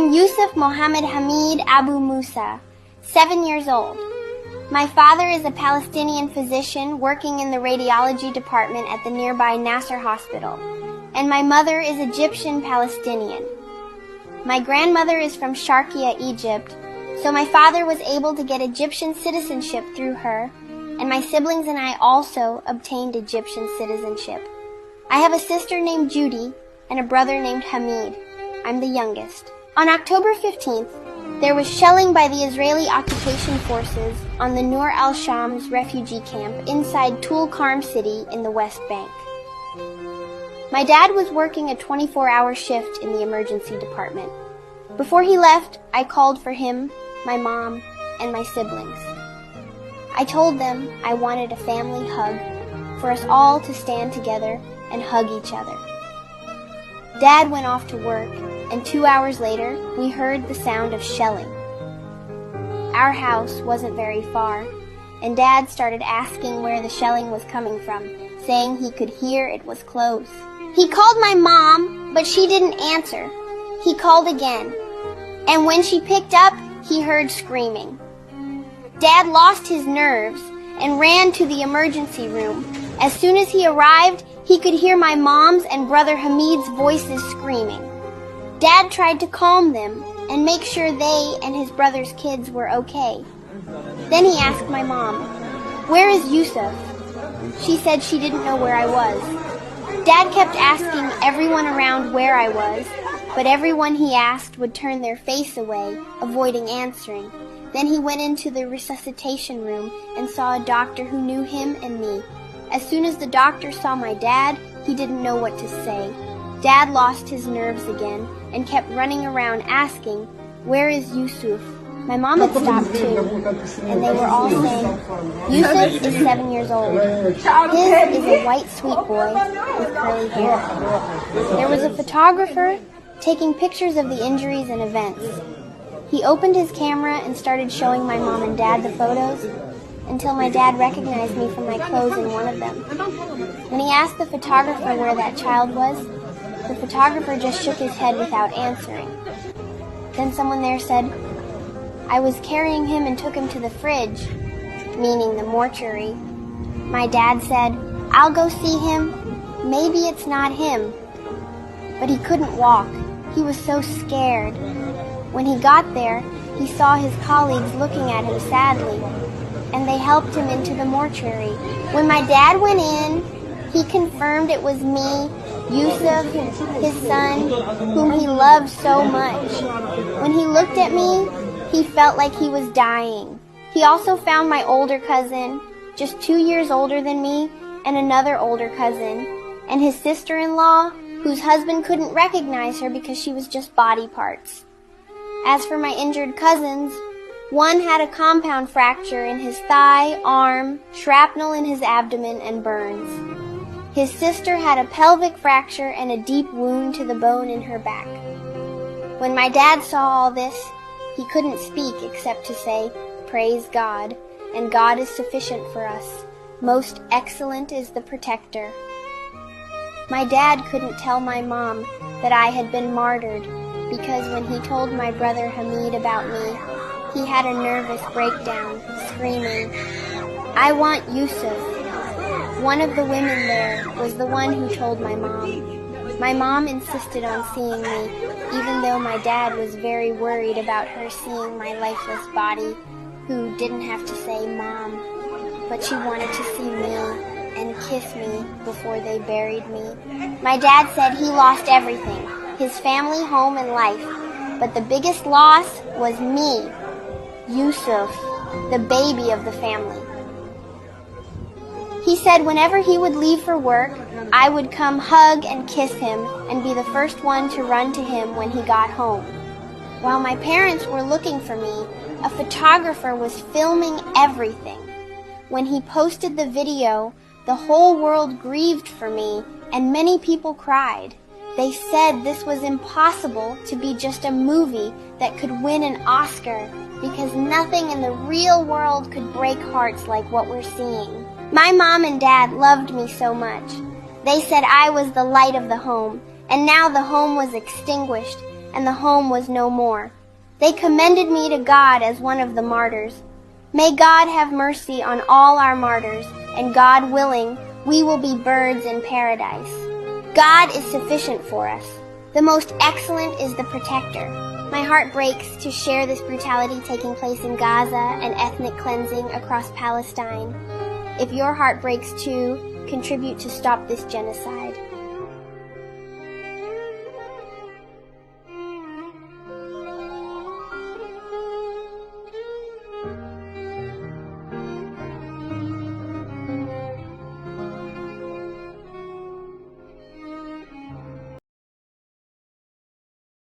am Yusuf Mohammed Hamid Abu Musa, 7 years old. My father is a Palestinian physician working in the radiology department at the nearby Nasser Hospital, and my mother is Egyptian Palestinian. My grandmother is from Sharqiya, Egypt, so my father was able to get Egyptian citizenship through her, and my siblings and I also obtained Egyptian citizenship. I have a sister named Judy and a brother named Hamid. I'm the youngest. On October 15th, there was shelling by the Israeli occupation forces on the Nur al-Shams refugee camp inside Tulkarm city in the West Bank. My dad was working a 24-hour shift in the emergency department. Before he left, I called for him, my mom, and my siblings. I told them I wanted a family hug, for us all to stand together and hug each other. Dad went off to work, and 2 hours later, we heard the sound of shelling. Our house wasn't very far, and Dad started asking where the shelling was coming from, saying he could hear it was close. He called my mom, but she didn't answer. He called again, and when she picked up, he heard screaming. Dad lost his nerves and ran to the emergency room. As soon as he arrived, he could hear my mom's and brother Hamid's voices screaming. Dad tried to calm them and make sure they and his brother's kids were okay. Then he asked my mom, "Where is Yusuf?" She said she didn't know where I was. Dad kept asking everyone around where I was, but everyone he asked would turn their face away, avoiding answering. Then he went into the resuscitation room and saw a doctor who knew him and me. As soon as the doctor saw my dad, he didn't know what to say. Dad lost his nerves again and kept running around asking, "Where is Yusuf?" My mom had stopped too, and they were all saying, "Yusuf is 7 years old. His is a white sweet boy with curly hair." There was a photographer taking pictures of the injuries and events. He opened his camera and started showing my mom and dad the photos until my dad recognized me from my clothes in one of them. When he asked the photographer where that child was, the photographer just shook his head without answering. Then someone there said, "I was carrying him and took him to the fridge," meaning the mortuary. My dad said, "I'll go see him. Maybe it's not him." But he couldn't walk. He was so scared. When he got there, he saw his colleagues looking at him sadly, and they helped him into the mortuary. When my dad went in, he confirmed it was me, Yusuf, his son, whom he loved so much. When he looked at me, he felt like he was dying. He also found my older cousin, just 2 years older than me, and another older cousin, and his sister-in-law, whose husband couldn't recognize her because she was just body parts. As for my injured cousins, one had a compound fracture in his thigh, arm, shrapnel in his abdomen, and burns. His sister had a pelvic fracture and a deep wound to the bone in her back. When my dad saw all this, he couldn't speak except to say, "Praise God, and God is sufficient for us. Most excellent is the protector." My dad couldn't tell my mom that I had been martyred because when he told my brother Hamid about me, he had a nervous breakdown, screaming, "I want Yusuf." One of the women there was the one who told my mom. My mom insisted on seeing me, even though my dad was very worried about her seeing my lifeless body, who didn't have to say Mom, but she wanted to see me and kiss me before they buried me. My dad said he lost everything, his family, home, and life, but the biggest loss was me, Yusuf, the baby of the family. He said whenever he would leave for work, I would come hug and kiss him and be the first one to run to him when he got home. While my parents were looking for me, a photographer was filming everything. When he posted the video, the whole world grieved for me and many people cried. They said this was impossible to be just a movie that could win an Oscar because nothing in the real world could break hearts like what we're seeing. My mom and dad loved me so much. They said I was the light of the home, and now the home was extinguished, and the home was no more. They commended me to God as one of the martyrs. May God have mercy on all our martyrs, and God willing, we will be birds in paradise. God is sufficient for us. The most excellent is the protector. My heart breaks to share this brutality taking place in Gaza and ethnic cleansing across Palestine. If your heart breaks too, contribute to stop this genocide.